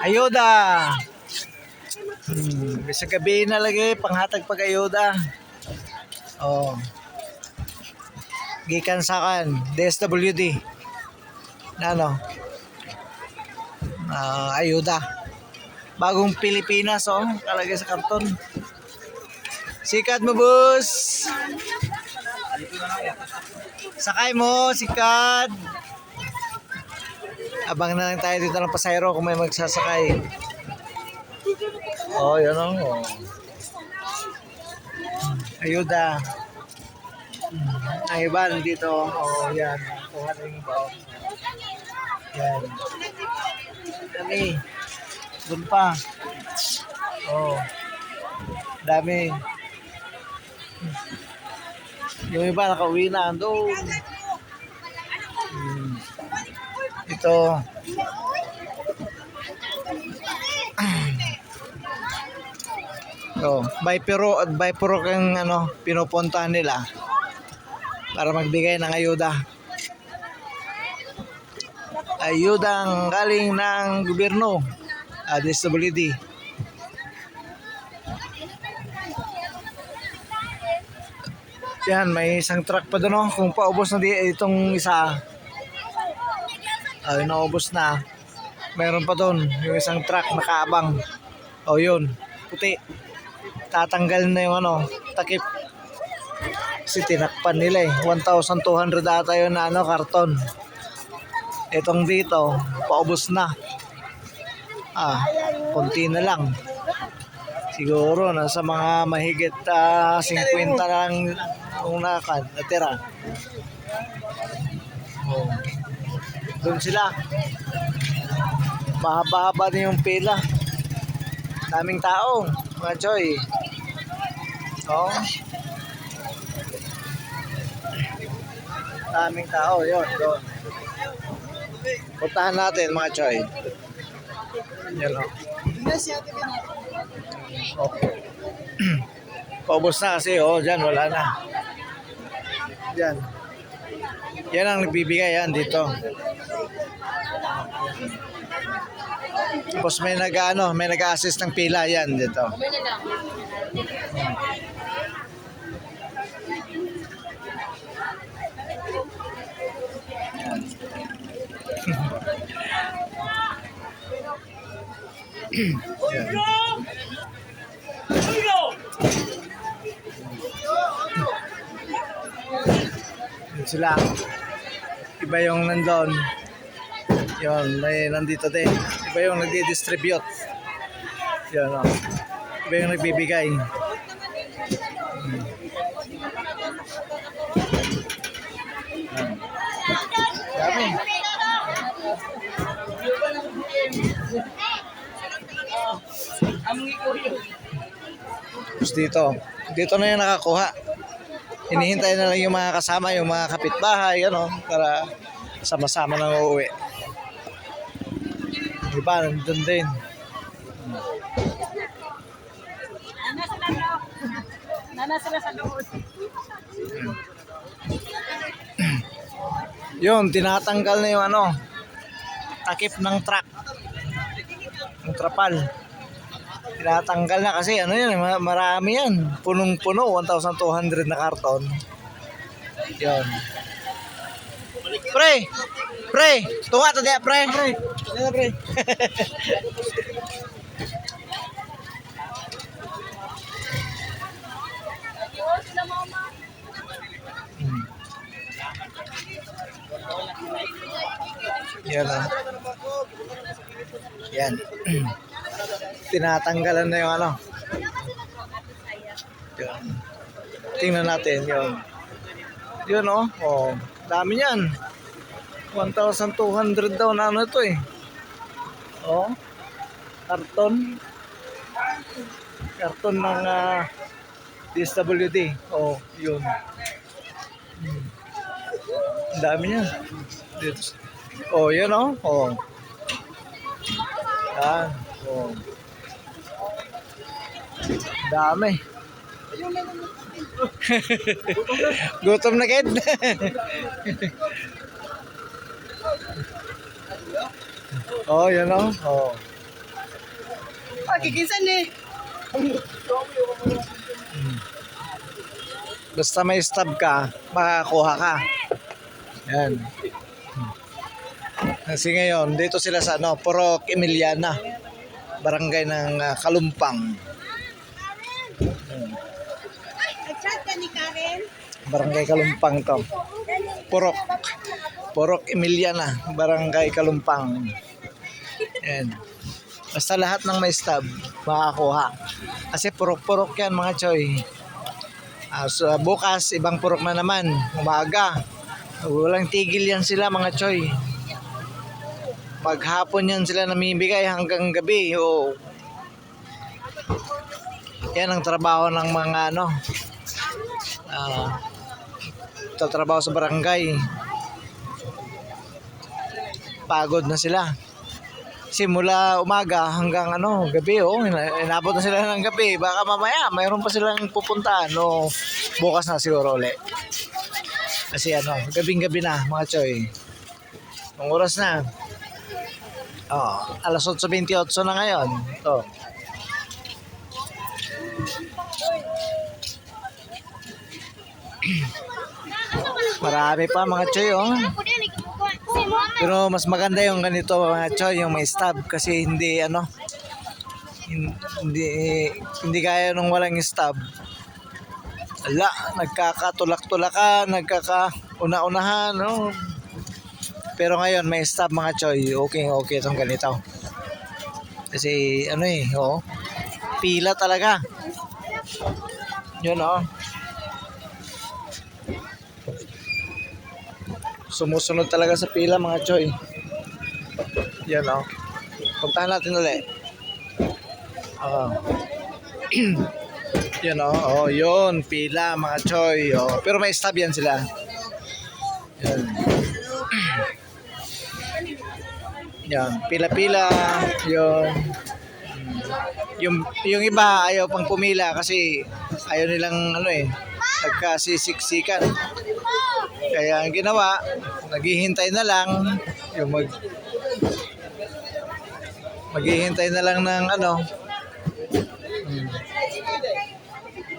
Ayuda. Bisa gabi na lagi panghatag pag-ayuda. Oh. Gikan sa kan DSWD. Ano? Ayuda. Bagong Pilipinas kalagay sa karton. Sikat mo, boss. Sakay mo, sikat. Abang na lang tayo dito ng pasayro kung may magsasakay. Yan ayuda. Ang iba nandito. Yan. Kuha na yung iba. Yan. Dami. Doon pa. Dami. Yung iba nakauwi na. Doon. Ito. By pero kang pinupuntahan nila para magbigay ng ayuda. Ayudang galing ng gobyerno, DSWD. Yan, may isang truck pa doon kung paubos na itong isa. Naubos na. Mayroon pa doon yung isang truck nakaabang. Yun, puti. Tatanggal na yung takip. Kasi tinakpan nila 1,200 ata yun na karton. Itong dito, paubos na. Konti na lang. Siguro nasa mga mahigit 50 na lang yung natira. Doon sila. Mahaba-haba na yung pila. Daming tao, mga choy. Daming tao, yun. Doon. Puntahan natin, mga choy. Yan paubos na kasi, dyan, wala na. Dyan. Yan ang nagbibigay yan dito. Tapos may nag-assist ng pila yan dito. Sila. Iba yung nandun. Yun, may nandito din. Iba yung nagdi-distribute. Yun, iba yung nagbibigay. Dami. Tapos dito na yung nakakuha. Hinihintay na lang yung mga kasama, yung mga kapitbahay, para sama-sama nang uuwi. Iba, nandun din. Nana sila sa loob. Yun, tinatanggal na yung takip ng truck. Yung trapal. Tinatanggal na kasi marami yan. Punong-puno, 1,200 na karton. Yun. Pre! Tunga to diya, pre! Pre! Yan Yan. Tinatanggalan na yung Yun. Tingnan natin yun. Yun dami yan. 1,200 daw na ito karton ng DSWD. Yun. Dami yan. Yun yan. Dami. Gutom na kid. Oh, yan o. Oh. Kikinsan eh. Basta may stub ka, makakuha ka. Yan. Kasi ngayon, dito sila sa Purok Emiliana, barangay ng Kalumpang. Nag-chat ka ni Karen? Barangay Kalumpang to. Purok Emiliana, barangay Kalumpang. Yan. Basta lahat ng may stub, makakuha. Kasi purok-purok yan mga choy. So, bukas, ibang purok na naman. Umaga. Walang tigil yan sila mga choy. Maghapon yan sila namimigay hanggang gabi. O, yan ang trabaho ng mga tatrabaho sa barangay. Pagod na sila. Simula umaga hanggang gabi inabot na sila ng gabi. Baka mamaya mayroon pa silang pupuntahan bukas na siguro ulit. Kasi gabing-gabi na mga choy. Ang oras na. Alas 8:28 na ngayon. Ito. Marami pa mga choy Pero mas maganda yung ganito mga choy, yung may stub kasi hindi hindi gaya nung walang stub. Ala, nagkakatulak-tulakan, nagkakauna-unahan, Pero ngayon may stub mga choy, okay itong ganito. Kasi pila talaga. Yun Sumusunod talaga sa pila mga choy. Yan Puntahan natin ulit. Yan yun, pila mga choy. Pero may stub yan sila. Yan. Yan, pila-pila. Yun. Yung iba ayaw pang pumila kasi ayaw nilang nagkasisiksikan. Kaya ang ginawa, naghihintay na lang maghihintay na lang ng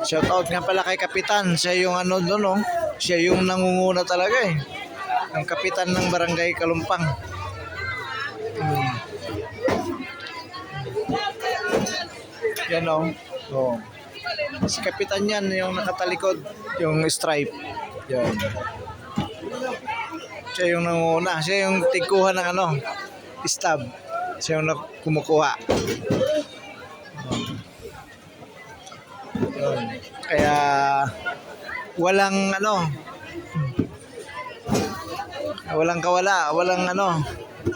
Shout out nga pala kay Kapitan. Siya yung siya yung nangunguna talaga ang kapitan ng barangay Kalumpang. Yan si Kapitan yan yung nakatalikod, yung stripe. Yan. Siya yung nanguna. Siya yung tigkuha ng stub. Siya yung kumukuha. Yan. Kaya walang walang kawala, walang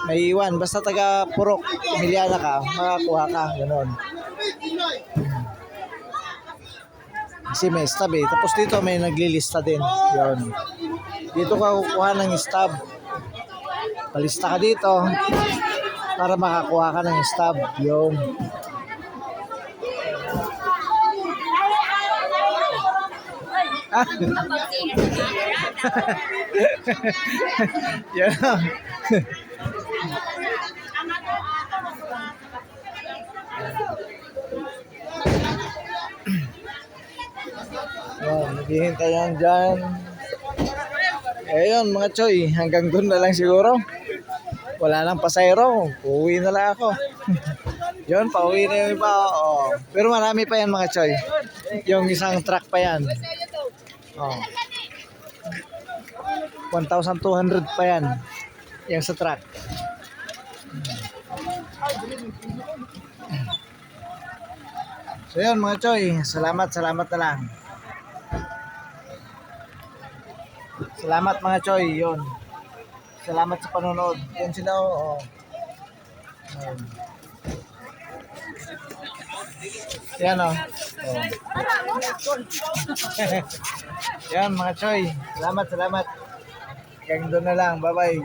may iwan. Basta taga Purok Emiliana ka, makakuha ka. Ganon. Kasi may stub Tapos dito may naglilista din. Yun. Dito ka kukuha ng stub. Palista ka dito para makakuha ka ng stub. Yun. Yan. Naghihintay yan dyan. Ayun mga choy, hanggang doon na lang siguro. Wala nang pasayro, uuwi na lang ako. Yun, pauwi na yung iba. Pero marami pa yan mga choy. Yung isang truck pa yan. 1,200 pa yan. Yung sa truck. So yun mga choy, salamat na lang. Salamat mga choy, yun. Salamat sa panonood. Yan sila Yan Yan mga choy. Salamat. Hanggang doon na lang. Bye-bye.